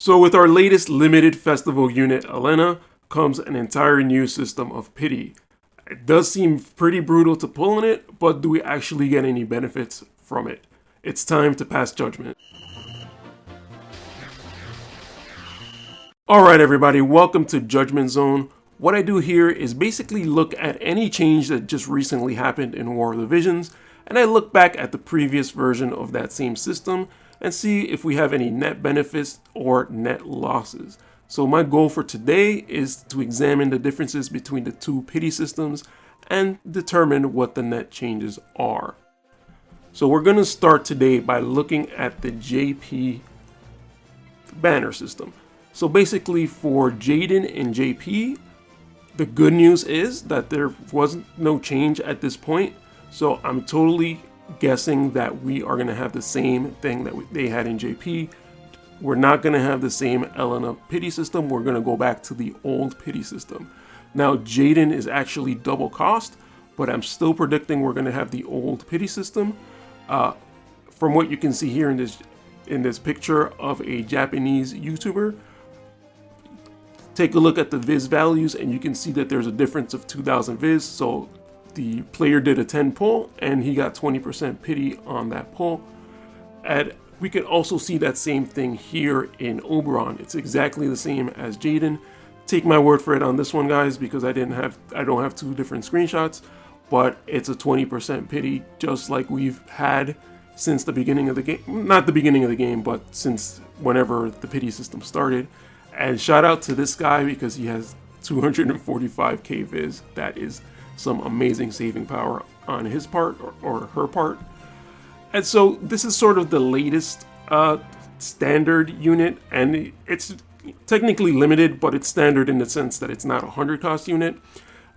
So with our latest limited festival unit, Elena, comes an entire new system of pity. It does seem pretty brutal to pull in it, but do we actually get any benefits from it? It's time to pass judgment. Alright everybody, welcome to Judgment Zone. What I do here is basically look at any change that just recently happened in War of the Visions, and I look back at the previous version of that same system and see if we have any net benefits or net losses. So my goal for today is to examine the differences between the two pity systems and determine what the net changes are. So we're going to start today by looking at the JP banner system. So basically for Jaden and JP, the good news is that there wasn't no change at this point. So I'm totally guessing that we are going to have the same thing that they had in JP. We're not going to have the same Elena pity system. We're going to go back to the old pity system. Now Jaden is actually double cost, but I'm still predicting we're going to have the old pity system. From what you can see here in this picture of a Japanese YouTuber, take a look at the viz values and you can see that there's a difference of 2,000 viz. So the player did a 10 pull and he got 20% pity on that pull. And we can also see that same thing here in Oberon. It's exactly the same as Jaden. Take my word for it on this one, guys, because I don't have two different screenshots, but it's a 20% pity, just like we've had since the beginning of the game. Not the beginning of the game, but since whenever the pity system started. And shout out to this guy because he has 245k viz. That is some amazing saving power on his part or her part. And so this is sort of the latest standard unit, and it's technically limited, but it's standard in the sense that it's not a 100 cost unit.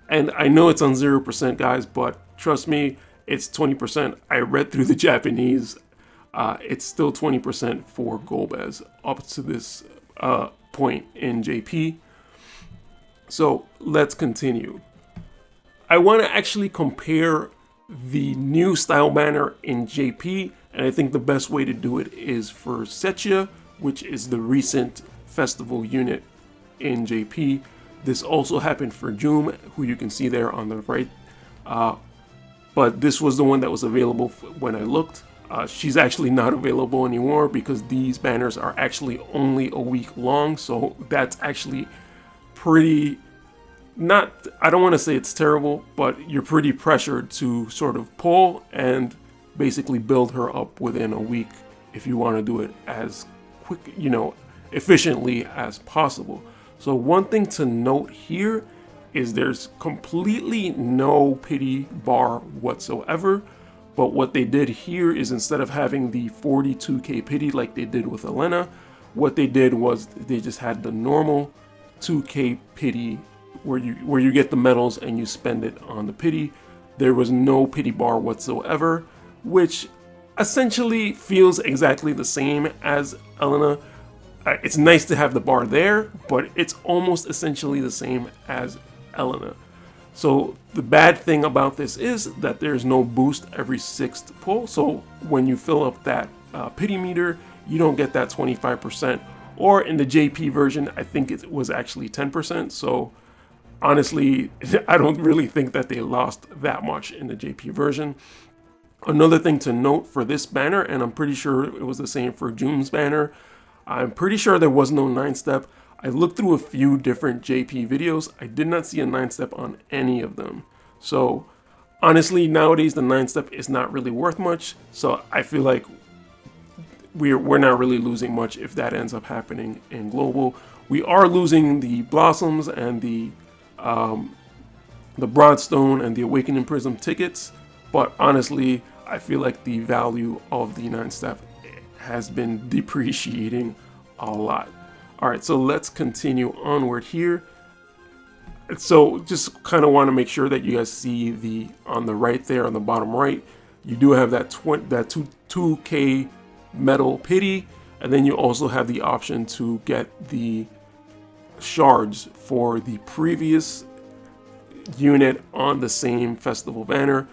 And I know it's on 0%, guys, but trust me, it's 20%. I read through the Japanese. It's still 20% for Golbez up to this point in JP. So let's continue. I want to actually compare the new style banner in JP, and I think the best way to do it is for Setia, which is the recent festival unit in JP. This also happened for Joom, who you can see there on the right, but this was the one that was available when I looked. She's actually not available anymore because these banners are actually only a week long, so that's actually pretty I don't want to say it's terrible, but you're pretty pressured to sort of pull and basically build her up within a week if you want to do it as quick, efficiently as possible. So one thing to note here is there's completely no pity bar whatsoever. But what they did here is instead of having the 42k pity like they did with Elena, what they did was they just had the normal 2k pity where you get the medals and you spend it on the pity. There was no pity bar whatsoever, which essentially feels exactly the same as Elena. It's nice to have the bar there, but it's almost essentially the same as Elena. So the bad thing about this is that there's no boost every 6th pull. So when you fill up that pity meter, you don't get that 25%. Or in the JP version, I think it was actually 10%. So honestly, I don't really think that they lost that much in the JP version. Another thing to note for this banner, and I'm pretty sure it was the same for Joom's banner, I'm pretty sure there was no 9-step. I looked through a few different JP videos. I did not see a 9-step on any of them. So honestly, nowadays the 9-step is not really worth much. So I feel like we're not really losing much if that ends up happening in global. We are losing the blossoms and the Broadstone and the Awakening Prism tickets. But honestly, I feel like the value of the 9-step has been depreciating a lot. All right, so let's continue onward here. So just kind of want to make sure that you guys see on the right there, on the bottom right, you do have that 2k metal pity, and then you also have the option to get the shards for the previous unit on the same festival banner,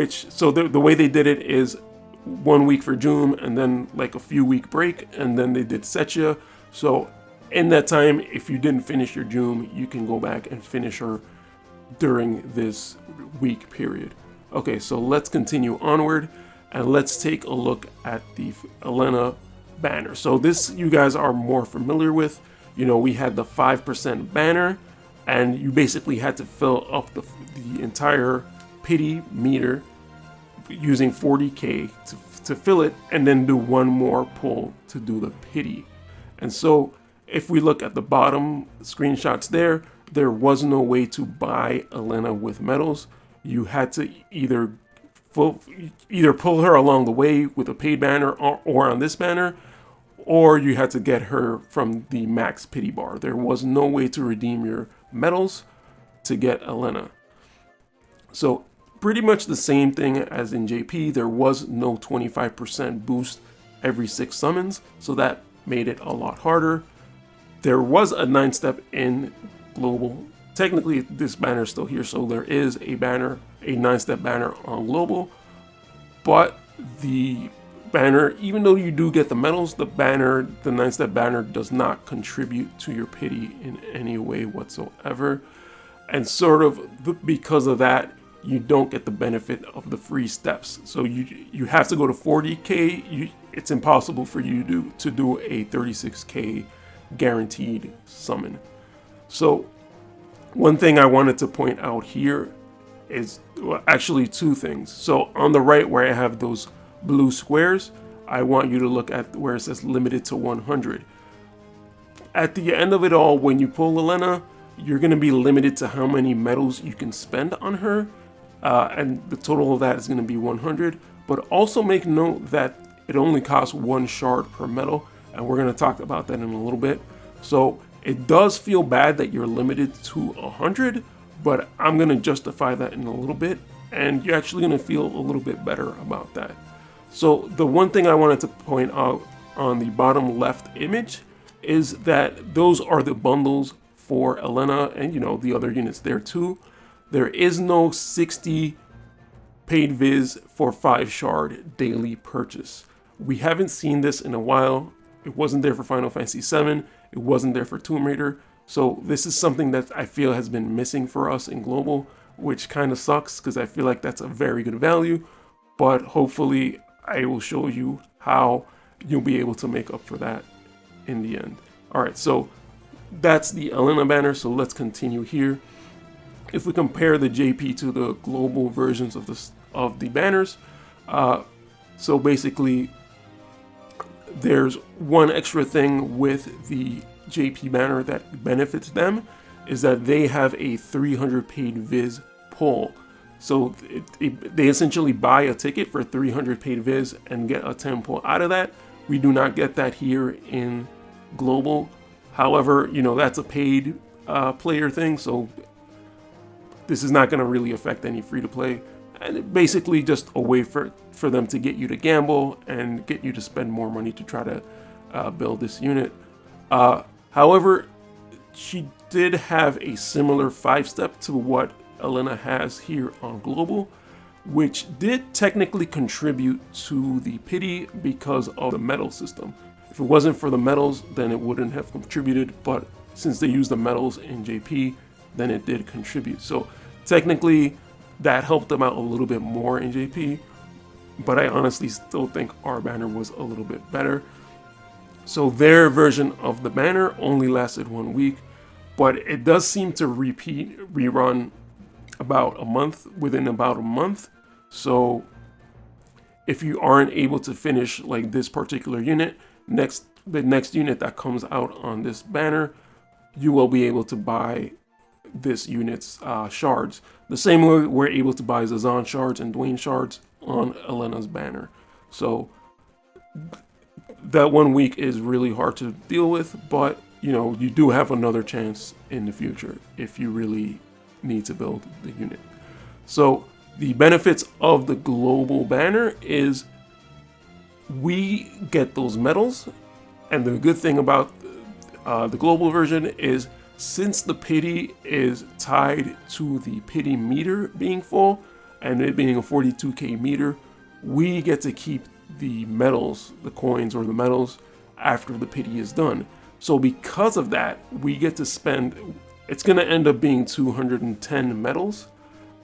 so the way they did it is 1 week for Joom and then like a few week break, and then they did Setia. So in that time, if you didn't finish your Joom, you can go back and finish her during this week period. Okay, so let's continue onward and let's take a look at the Elena banner. So this you guys are more familiar with. You know, we had the 5% banner, and you basically had to fill up the entire pity meter using 40k to fill it, and then do one more pull to do the pity. And so if we look at the bottom screenshots there was no way to buy Elena with medals. You had to either pull her along the way with a paid banner or on this banner, or you had to get her from the max pity bar. There was no way to redeem your medals to get Elena. So pretty much the same thing as in JP. There was no 25% boost every 6 summons, so that made it a lot harder. There was a 9-step in global. Technically this banner is still here, so there is a 9-step banner on global, but the banner, even though you do get the medals, the 9-step banner does not contribute to your pity in any way whatsoever. And sort of because of that, you don't get the benefit of the free steps. So you have to go to 40k. It's impossible for you to do a 36k guaranteed summon. So one thing I wanted to point out here is, well, actually 2 things. So on the right where I have those blue squares, I want you to look at where it says limited to 100. At the end of it all, when you pull Elena, you're going to be limited to how many medals you can spend on her, and the total of that is going to be 100. But also make note that it only costs 1 shard per medal, and we're going to talk about that in a little bit. So it does feel bad that you're limited to 100, but I'm going to justify that in a little bit, and you're actually going to feel a little bit better about that. So the one thing I wanted to point out on the bottom left image is that those are the bundles for Elena and, you know, the other units there too. There is no 60 paid viz for 5 shard daily purchase. We haven't seen this in a while. It wasn't there for Final Fantasy VII. It wasn't there for Tomb Raider. So this is something that I feel has been missing for us in global, which kind of sucks because I feel like that's a very good value. But hopefully I will show you how you'll be able to make up for that in the end. All right, so that's the Elena banner. So let's continue here. If we compare the JP to the global versions of the banners, so basically there's one extra thing with the JP banner that benefits them, is that they have a 300 paid viz pull. So they essentially buy a ticket for 300 paid viz and get a 10 pull out of that. We do not get that here in global. However, you know, that's a paid player thing, so this is not going to really affect any free to play. And basically just a way for them to get you to gamble and get you to spend more money to try to build this unit. However, she did have a similar 5-step to what Elena has here on global, which did technically contribute to the pity because of the medal system. If it wasn't for the medals, then it wouldn't have contributed, but since they used the medals in JP, then it did contribute. So technically that helped them out a little bit more in JP, but I honestly still think our banner was a little bit better. So their version of the banner only lasted 1 week, but it does seem to rerun within about a month. So if you aren't able to finish like this particular unit, the next unit that comes out on this banner, you will be able to buy this unit's shards. The same way we're able to buy Zazan shards and Dwayne shards on Elena's banner. So that 1 week is really hard to deal with, but you know, you do have another chance in the future if you really need to build the unit. So the benefits of the global banner is we get those medals, and the good thing about the global version is since the pity is tied to the pity meter being full and it being a 42k meter, we get to keep the medals, the coins or the medals after the pity is done. So because of that, we get to spend, it's going to end up being 210 medals.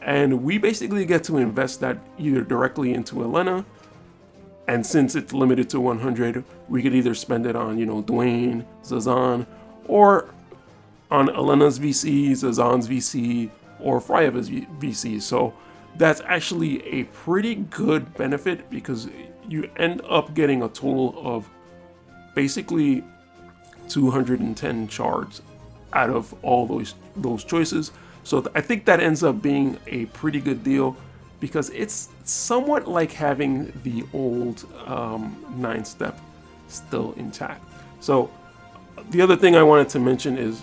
And we basically get to invest that either directly into Elena, and since it's limited to 100, we could either spend it on, Dwayne, Zazan, or on Elena's VC, Zazan's VC, or Fryeva's VC. So that's actually a pretty good benefit because you end up getting a total of basically 210 shards out of all those choices. So I think that ends up being a pretty good deal because it's somewhat like having the old 9-step still intact. So the other thing I wanted to mention is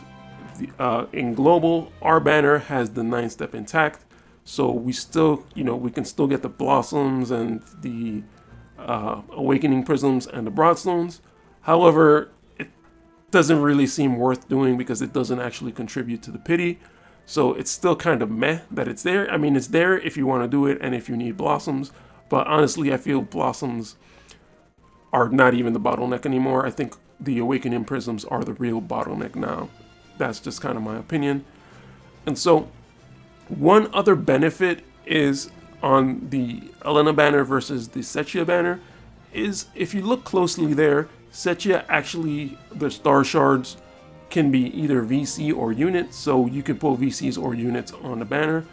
in global, our banner has the 9-step intact. So we still, we can still get the blossoms and the awakening prisms and the broadstones. However, it doesn't really seem worth doing because it doesn't actually contribute to the pity. So it's still kind of meh that it's there. I mean, it's there if you want to do it and if you need blossoms. But honestly, I feel blossoms are not even the bottleneck anymore. I think the awakening prisms are the real bottleneck now. That's just kind of my opinion. And so one other benefit is on the Elena banner versus the Setia banner is if you look closely there, Setia actually, the star shards can be either VC or unit, so you can pull VCs or units on the banner.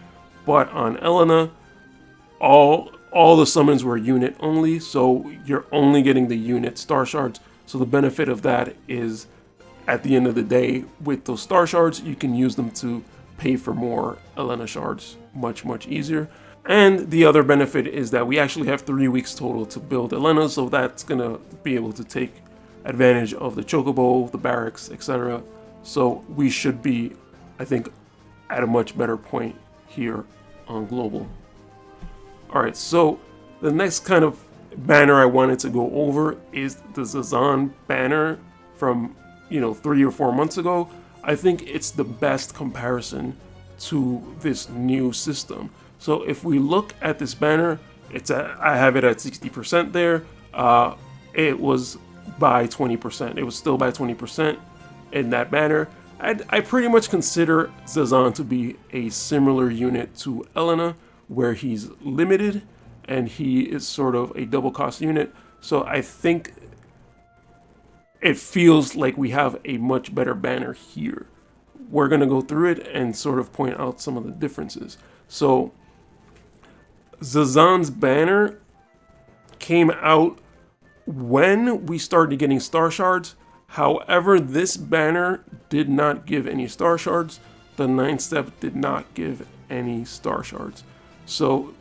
But on Elena, all the summons were unit only, so you're only getting the unit star shards. So the benefit of that is at the end of the day, with those star shards, you can use them to pay for more Elena shards much easier. And the other benefit is that we actually have 3 weeks total to build Elena, so that's gonna be able to take advantage of the chocobo, the barracks, etc. So we should be, I think, at a much better point here on global. Alright, so the next kind of banner I wanted to go over is the Zazan banner from 3 or 4 months ago. I think it's the best comparison to this new system. So if we look at this banner, I have it at 60% there. It was by 20%. It was still by 20% in that banner. I pretty much consider Zazan to be a similar unit to Elena, where he's limited and he is sort of a double cost unit. So I think it feels like we have a much better banner here. We're going to go through it and sort of point out some of the differences. So Zazan's banner came out when we started getting star shards. However, this banner did not give any star shards. The 9-step did not give any star shards. So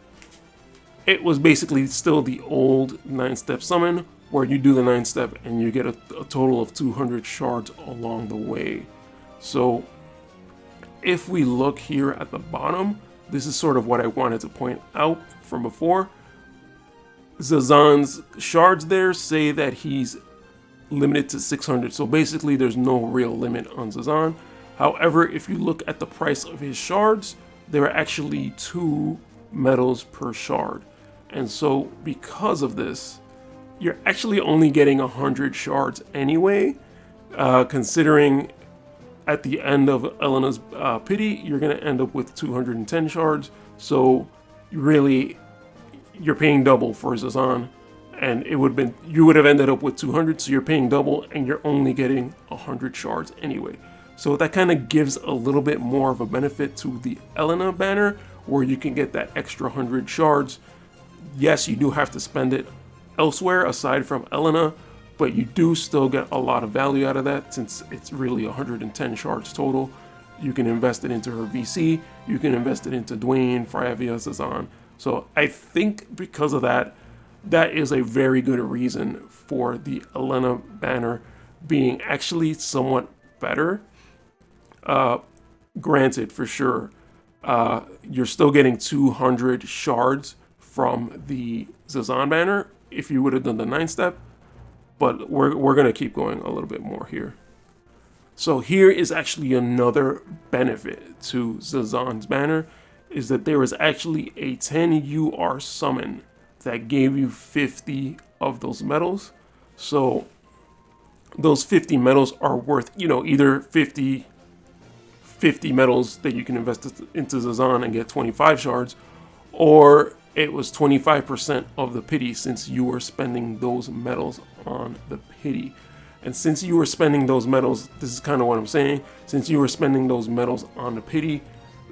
it was basically still the old 9-step summon where you do the 9-step and you get a total of 200 shards along the way. So if we look here at the bottom, this is sort of what I wanted to point out from before. Zazan's shards there say that he's limited to 600. So basically there's no real limit on Zazan. However, if you look at the price of his shards, there are actually 2 medals per shard. And so because of this, you're actually only getting 100 shards anyway, considering at the end of Elena's pity, you're going to end up with 210 shards. So you're paying double for Zazan, and you would have ended up with 200, so you're paying double and you're only getting 100 shards anyway. So that kind of gives a little bit more of a benefit to the Elena banner, where you can get that extra 100 shards. Yes, you do have to spend it elsewhere aside from Elena, but you do still get a lot of value out of that since it's really 110 shards total. You can invest it into her VC, you can invest it into Dwayne, Fryeva, Zazan. So I think because of that, that is a very good reason for the Elena banner being actually somewhat better. Granted, for sure, you're still getting 200 shards from the Zazan banner if you would have done the 9-step, but we're going to keep going a little bit more here. So here is actually another benefit to Zazan's banner, is that there was actually a 10 UR summon that gave you 50 of those medals. So those 50 metals are worth, either 50 metals that you can invest into Zazan and get 25 shards, or it was 25% of the pity since you were spending those metals on the pity. And since you were spending those metals, this is kind of what I'm saying, since you were spending those metals on the pity,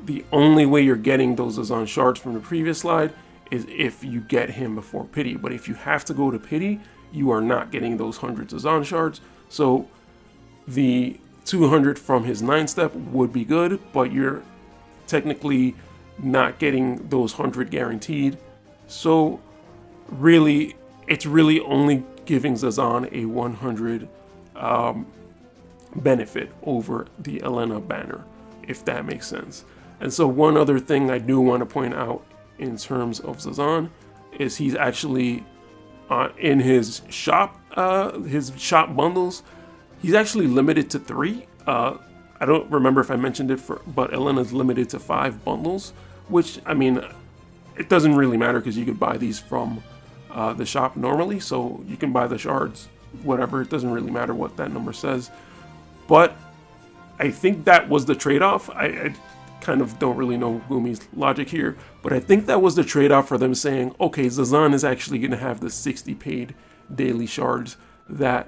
the only way you're getting those Zazan shards from the previous slide is if you get him before pity. But if you have to go to pity, you are not getting those 100 Zazan shards. So the 200 from his 9-step would be good, but you're technically not getting those 100 guaranteed. So really, it's really only giving Zazan a 100 benefit over the Elena banner, if that makes sense. And so one other thing I do want to point out in terms of Zazan is he's actually in his shop bundles, he's actually limited to 3. I don't remember if I mentioned it, but Elena's limited to 5 bundles, which, I mean, it doesn't really matter because you could buy these from the shop normally, so you can buy the shards, whatever, it doesn't really matter what that number says. But I think that was the trade-off. I kind of don't really know Gumi's logic here, but I think that was the trade-off for them saying, okay, Zazan is actually going to have the 60 paid daily shards that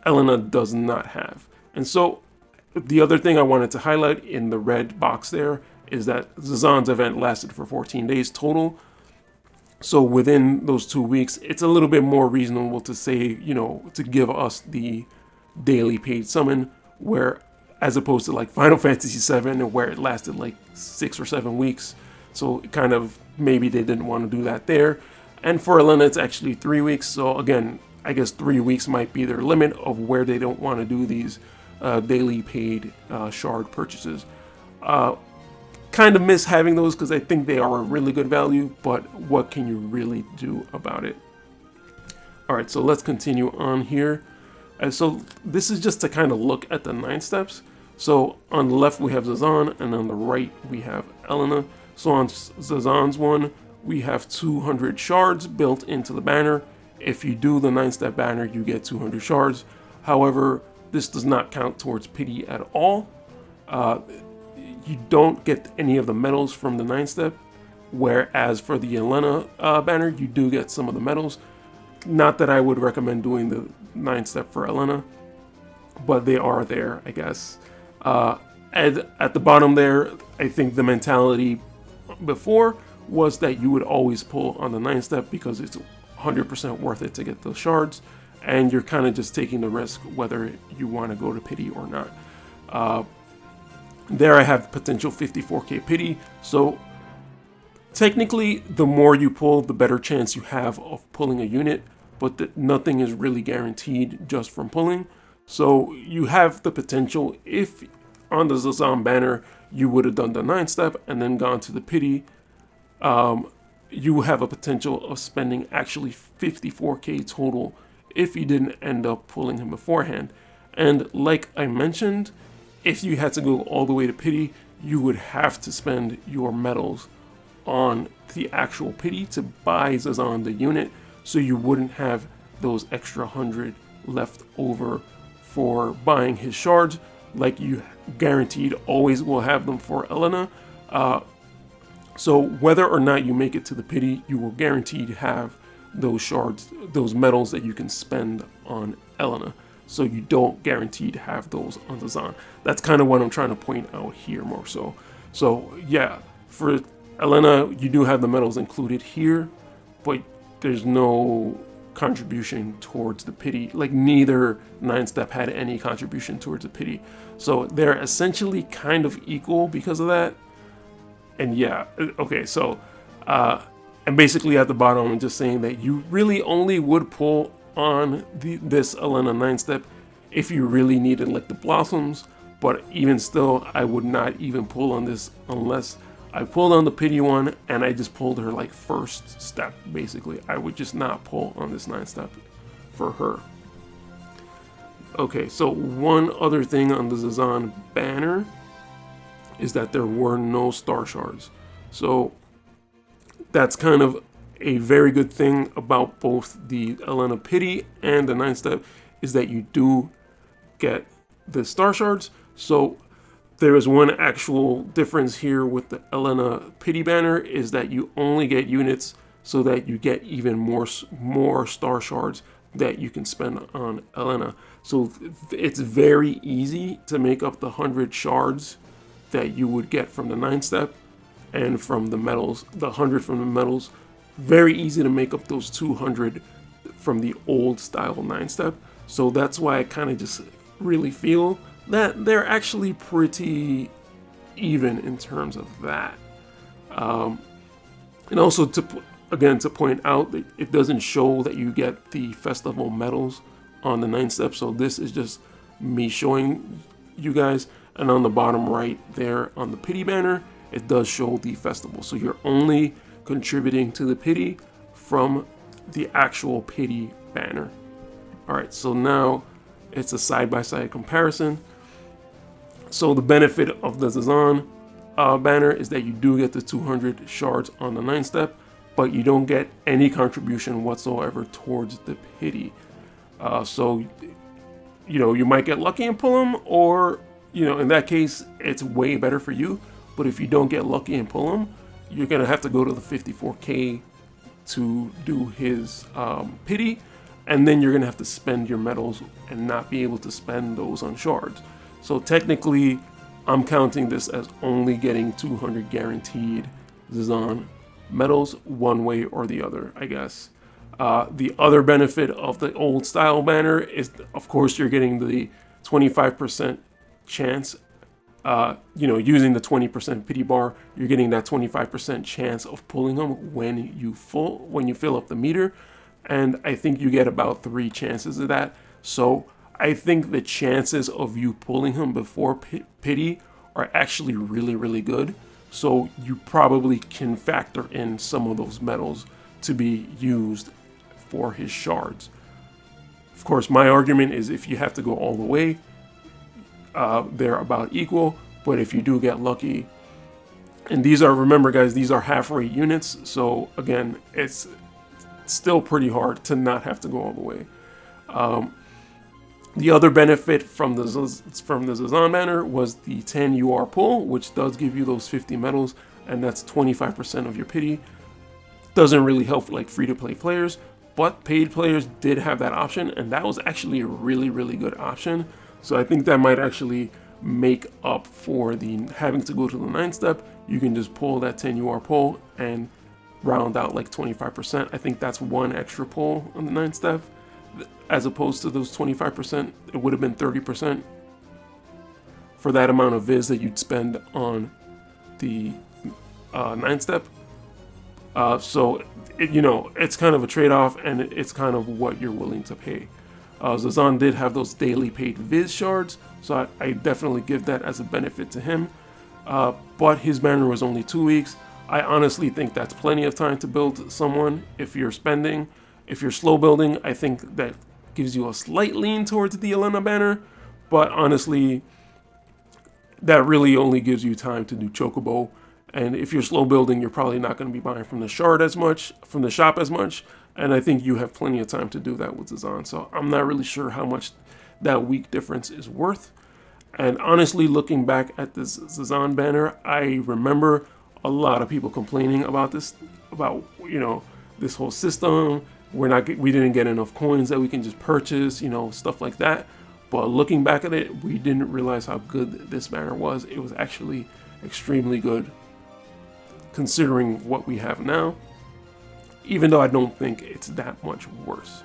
Elena does not have. And so the other thing I wanted to highlight in the red box there is that Zazan's event lasted for 14 days total. So within those 2 weeks, it's a little bit more reasonable to say, to give us the daily paid summon, where as opposed to like Final Fantasy VII, where it lasted like 6 or 7 weeks. So kind of maybe they didn't want to do that there. And for Elena, it's actually 3 weeks. So again, I guess 3 weeks might be their limit of where they don't want to do these daily paid shard purchases. Kind of miss having those because I think they are a really good value, but what can you really do about it? All right, so let's continue on here. So this is just to kind of look at the 9 steps. So on the left we have Zazan, and on the right we have Elena. So on Zazan's one, we have 200 shards built into the banner. If you do the 9-step banner, you get 200 shards. However, this does not count towards pity at all. You don't get any of the medals from the 9-step, whereas for the Elena banner, you do get some of the medals. Not that I would recommend doing the 9-step for Elena, but they are there, I guess. And at the bottom there, I think the mentality before was that you would always pull on the 9-step because it's 100% worth it to get those shards, and you're kind of just taking the risk whether you want to go to pity or not. There I have potential 54k pity, so technically the more you pull, the better chance you have of pulling a unit, but nothing is really guaranteed just from pulling. So you have the potential, if on the Zazan banner you would have done the 9-step and then gone to the pity, you have a potential of spending actually 54k total if you didn't end up pulling him beforehand. And like I mentioned, if you had to go all the way to pity, you would have to spend your medals on the actual pity to buy Zazan the unit, so you wouldn't have those extra 100 left over for buying his shards, like you guaranteed always will have them for Elena. So whether or not you make it to the pity, you will guarantee to have those shards, those medals that you can spend on Elena. So you don't guarantee to have those on Zazan. That's kind of what I'm trying to point out here more so. So yeah, for Elena, you do have the medals included here, but there's no contribution towards the pity. Like neither 9-step had any contribution towards the pity. So they're essentially kind of equal because of that. And yeah, okay, so and basically at the bottom, I'm just saying that you really only would pull on this Elena 9-step if you really needed like the blossoms, but even still, I would not even pull on this unless I pulled on the pity one and I just pulled her like first step. Basically, I would just not pull on this 9-step for her. Okay, so one other thing on the Zazan banner is that there were no star shards. So that's kind of a very good thing about both the Elena pity and the 9-step, is that you do get the star shards. So there is one actual difference here with the Elena pity banner, is that you only get units so that you get even more star shards that you can spend on Elena. So it's very easy to make up the 100 shards that you would get from the 9-step and from the medals, the 100 from the medals. Very easy to make up those 200 from the old style 9-step. So that's why I kind of just really feel that they're actually pretty even in terms of that. And also to point out that it doesn't show that you get the festival medals on the 9-step. So this is just me showing you guys. And on the bottom right there on the pity banner, it does show the festival. So you're only contributing to the pity from the actual pity banner. All right, so now it's a side-by-side comparison. So the benefit of the Zazan banner is that you do get the 200 shards on the 9-step, but you don't get any contribution whatsoever towards the pity. So, you might get lucky and pull them, or, in that case, it's way better for you. But if you don't get lucky and pull them, you're going to have to go to the 54K to do his pity, and then you're going to have to spend your medals and not be able to spend those on shards. So technically, I'm counting this as only getting 200 guaranteed Zazan medals one way or the other, I guess. The other benefit of the old style banner is, of course, you're getting the 25% chance. Using the 20% pity bar, you're getting that 25% chance of pulling them when you fill up the meter. And I think you get about 3 chances of that. So I think the chances of you pulling him before pity are actually really, really good. So you probably can factor in some of those medals to be used for his shards. Of course, my argument is if you have to go all the way, they're about equal. But if you do get lucky, and remember guys, these are half rate units. So again, it's still pretty hard to not have to go all the way. The other benefit from the Zazan banner was the 10 UR pull, which does give you those 50 medals, and that's 25% of your pity. Doesn't really help like free-to-play players, but paid players did have that option, and that was actually a really, really good option. So I think that might actually make up for the having to go to the 9-step. You can just pull that 10 UR pull and round out like 25%. I think that's one extra pull on the 9-step. As opposed to those 25%, it would have been 30% for that amount of viz that you'd spend on the 9-step. So, it's kind of a trade-off, and it's kind of what you're willing to pay. Zazan did have those daily paid viz shards, so I definitely give that as a benefit to him. But his banner was only 2 weeks. I honestly think that's plenty of time to build someone if you're spending. If you're slow building, I think that gives you a slight lean towards the Elena banner, but honestly, that really only gives you time to do Chocobo. And if you're slow building, you're probably not going to be buying from the shop as much. And I think you have plenty of time to do that with Zazan. So I'm not really sure how much that week difference is worth. And honestly, looking back at this Zazan banner, I remember a lot of people complaining about this whole system. We didn't get enough coins that we can just purchase, stuff like that. But looking back at it, we didn't realize how good this banner was. It was actually extremely good considering what we have now, even though I don't think it's that much worse.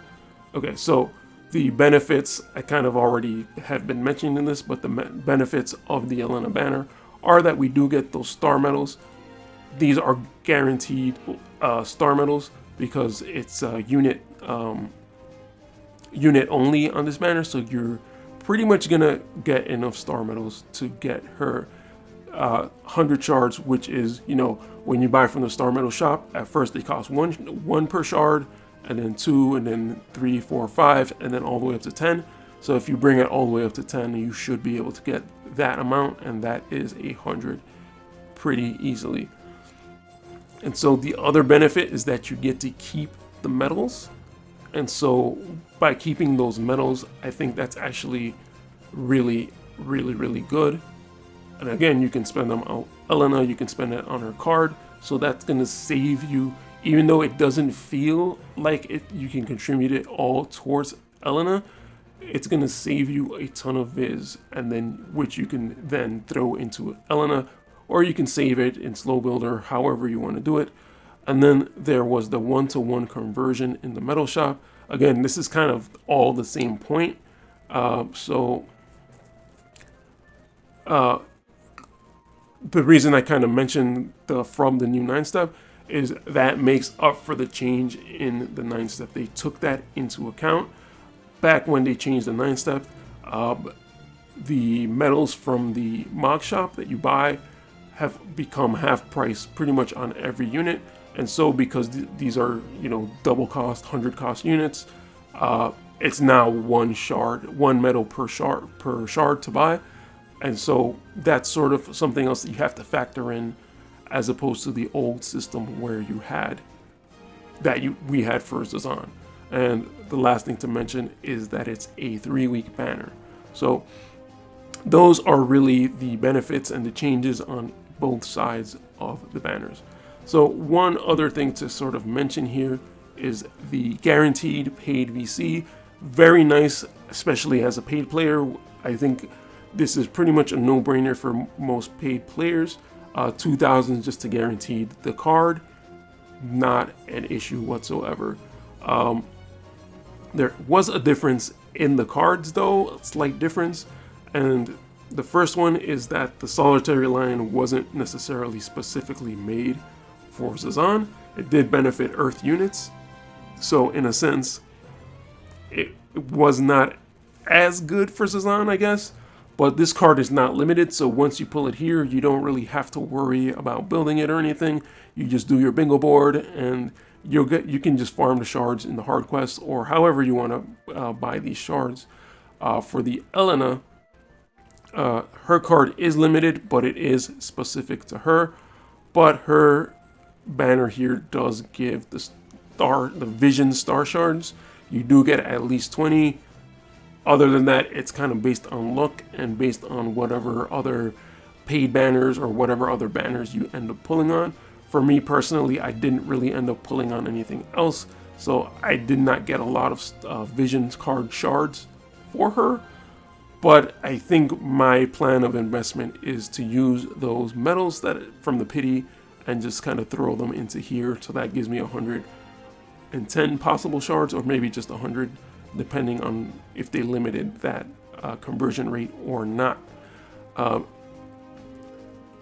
Okay, so the benefits, I kind of already have been mentioning in this, but the benefits of the Elena banner are that we do get those star medals. These are guaranteed star medals, because it's unit only on this banner, so you're pretty much gonna get enough star medals to get her 100 shards, which is, when you buy from the star medal shop, at first they cost one per shard, and then 2, and then 3, 4, 5, and then all the way up to 10. So if you bring it all the way up to 10, you should be able to get that amount, and that is 100 pretty easily. And so the other benefit is that you get to keep the medals. And so by keeping those medals, I think that's actually really, really, really good. And again, you can spend them on Elena, you can spend it on her card. So that's going to save you, even though it doesn't feel like you can contribute it all towards Elena, it's going to save you a ton of viz, and then which you can then throw into Elena, or you can save it in slow builder, however you want to do it. And then there was the 1-to-1 conversion in the metal shop. Again, this is kind of all the same point. The reason I kind of mentioned from the new 9-step is that makes up for the change in the 9-step. They took that into account back when they changed the 9-step. The metals from the mod shop that you buy have become half price pretty much on every unit. And so because these are, double cost, 100 cost units, it's now one metal per shard to buy. And so that's sort of something else that you have to factor in, as opposed to the old system where you had we had for Zazan. And the last thing to mention is that it's a 3-week banner. So those are really the benefits and the changes on both sides of the banners. So one other thing to sort of mention here is the guaranteed paid VC. Very nice, especially as a paid player. I think this is pretty much a no-brainer for most paid players. 2,000 just to guarantee the card, not an issue whatsoever. There was a difference in the cards though, a slight difference. And the first one is that the solitary line wasn't necessarily specifically made for Zazan. It did benefit Earth units. So in a sense, it was not as good for Zazan, I guess. But this card is not limited, so once you pull it here, you don't really have to worry about building it or anything. You just do your bingo board, and you can just farm the shards in the hard quest, or however you want to buy these shards. For the Elena, her card is limited, but it is specific to her. But her banner here does give the Vision Star Shards. You do get at least 20. Other than that, it's kind of based on luck and based on whatever other paid banners or whatever other banners you end up pulling on. For me personally, I didn't really end up pulling on anything else, so I did not get a lot of Vision card shards for her. But I think my plan of investment is to use those metals from the pity and just kind of throw them into here. So that gives me 110 possible shards, or maybe just 100. Depending on if they limited that conversion rate or not.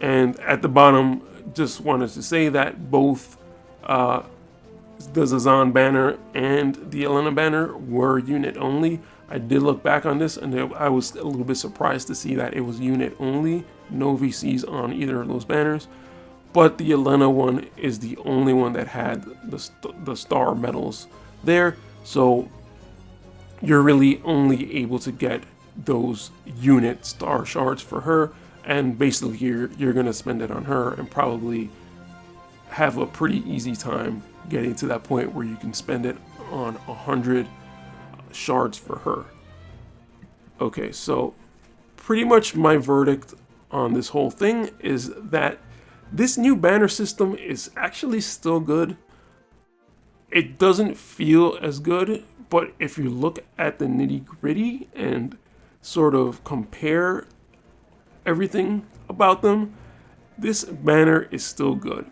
And at the bottom, just wanted to say that both the Zazan banner and the Elena banner were unit only. I did look back on this and I was a little bit surprised to see that it was unit only, no VCs on either of those banners. But the Elena one is the only one that had the star medals there. So you're really only able to get those unit star shards for her, and basically you're gonna spend it on her and probably have a pretty easy time getting to that point where you can spend it on 100 shards for her. Okay, so pretty much my verdict on this whole thing is that this new banner system is actually still good. It doesn't feel as good, but if you look at the nitty-gritty and sort of compare everything about them, this banner is still good.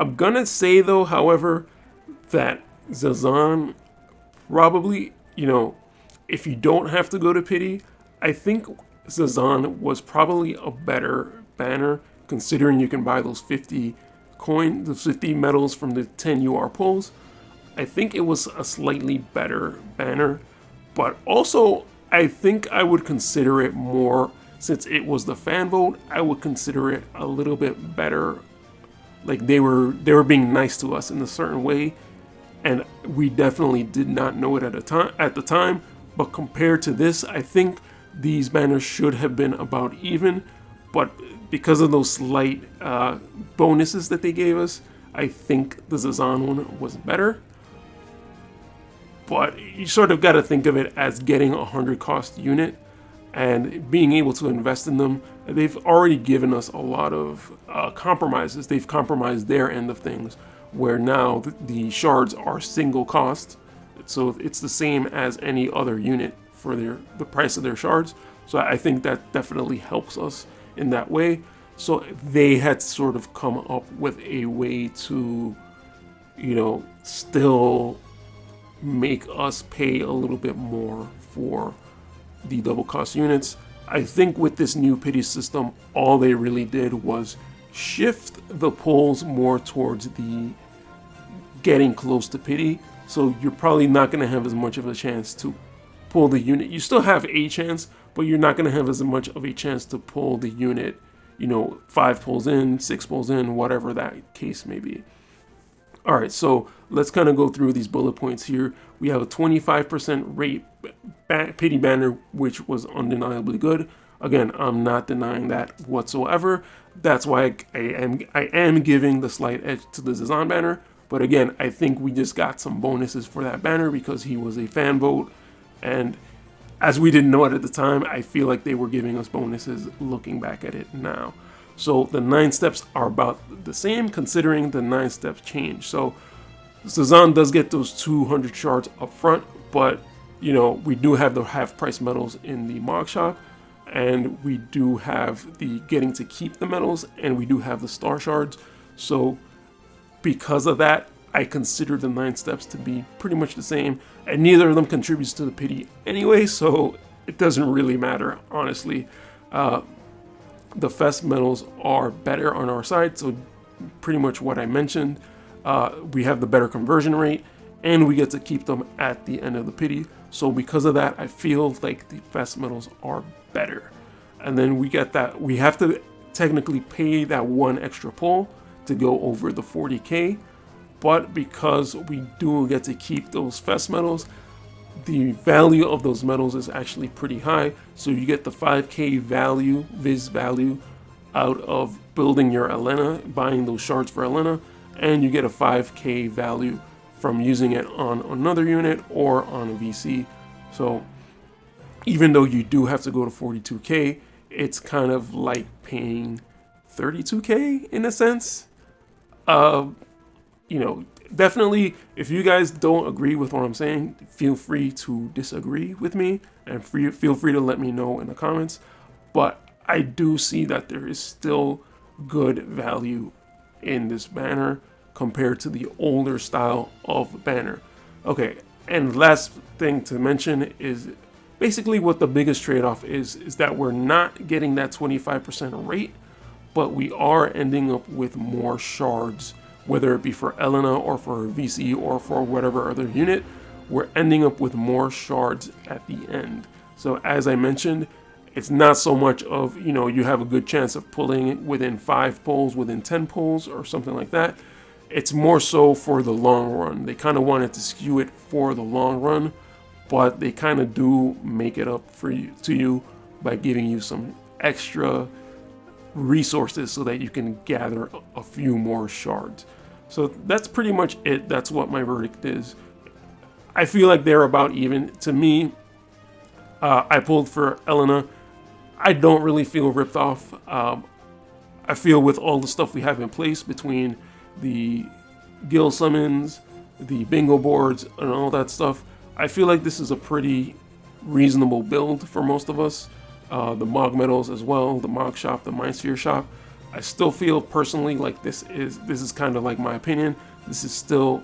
I'm gonna say though, however, that Zazan probably, if you don't have to go to pity, I think Zazan was probably a better banner, considering you can buy those 50 medals from the 10 UR pulls. I think it was a slightly better banner, but also I think I would consider it more, since it was the fan vote, I would consider it a little bit better. Like they were being nice to us in a certain way, and we definitely did not know it at the time. But compared to this, I think these banners should have been about even, but because of those slight bonuses that they gave us, I think the Zazan one was better. but you sort of got to think of it as getting a 100 cost unit and being able to invest in them. They've already given us a lot of compromises. They've compromised their end of things, where now the shards are single cost, so it's the same as any other unit for the price of their shards. So I think that definitely helps us in that way. So they had sort of come up with a way to, you know, still make us pay a little bit more for the double cost units. I think with this new pity system, all they really did was shift the pulls more towards the getting close to pity. So you're probably not going to have as much of a chance to pull the unit. You still have a chance, but you're not going to have as much of a chance to pull the unit, you know, 5 pulls in, 6 pulls in, whatever that case may be. All right, so let's kind of go through these bullet points here. We have a 25% rate pity banner, which was undeniably good. Again, I'm not denying that whatsoever. That's why I am giving the slight edge to the Zazan banner. But again, I think we just got some bonuses for that banner because he was a fan vote. And as we didn't know it at the time, I feel like they were giving us bonuses looking back at it now. So the 9 steps are about the same considering the 9 steps change. So Zazan does get those 200 shards up front, but you know, we do have the half price medals in the Mog Shop, and we do have the getting to keep the medals, and we do have the star shards. So because of that, I consider the 9 steps to be pretty much the same, and neither of them contributes to the pity anyway, so it doesn't really matter, honestly. The fest medals are better on our side, so pretty much what I mentioned. We have the better conversion rate, and we get to keep them at the end of the pity. So because of that, I feel like the fest medals are better. And then we get that we have to technically pay that 1 extra pull to go over the 40k, but because we do get to keep those fest medals, the value of those medals is actually pretty high. So you get the 5k value, Viz value, out of building your Elena, buying those shards for Elena, and you get a 5k value from using it on another unit or on a VC. So even though you do have to go to 42k, it's kind of like paying 32k in a sense. You know, definitely, if you guys don't agree with what I'm saying, feel free to disagree with me and feel free to let me know in the comments. But I do see that there is still good value in this banner compared to the older style of banner. Okay, and last thing to mention is basically what the biggest trade-off is that we're not getting that 25% rate, but we are ending up with more shards, whether it be for Elena or for VC or for whatever other unit. We're ending up with more shards at the end. So as I mentioned, it's not so much of, you know, you have a good chance of pulling it within 5 pulls, within 10 pulls or something like that. It's more so for the long run. They kind of wanted to skew it for the long run, but they kind of do make it up for you, to you, by giving you some extra resources so that you can gather a few more shards. So that's pretty much it. That's what my verdict is. I feel like they're about even. To me, I pulled for Elena. I don't really feel ripped off. I feel with all the stuff we have in place between the guild summons, the bingo boards, and all that stuff, I feel like this is a pretty reasonable build for most of us. The Mog medals as well, the Mog Shop, the Mindsphere Shop. I still feel personally like this is kind of like my opinion. This is still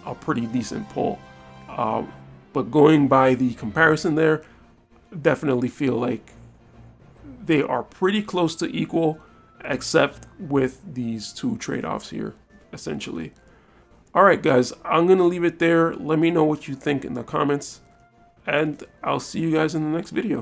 a pretty decent pull. But going by the comparison there, definitely feel like they are pretty close to equal, except with these 2 trade-offs here, essentially. Alright guys, I'm going to leave it there. Let me know what you think in the comments, and I'll see you guys in the next video.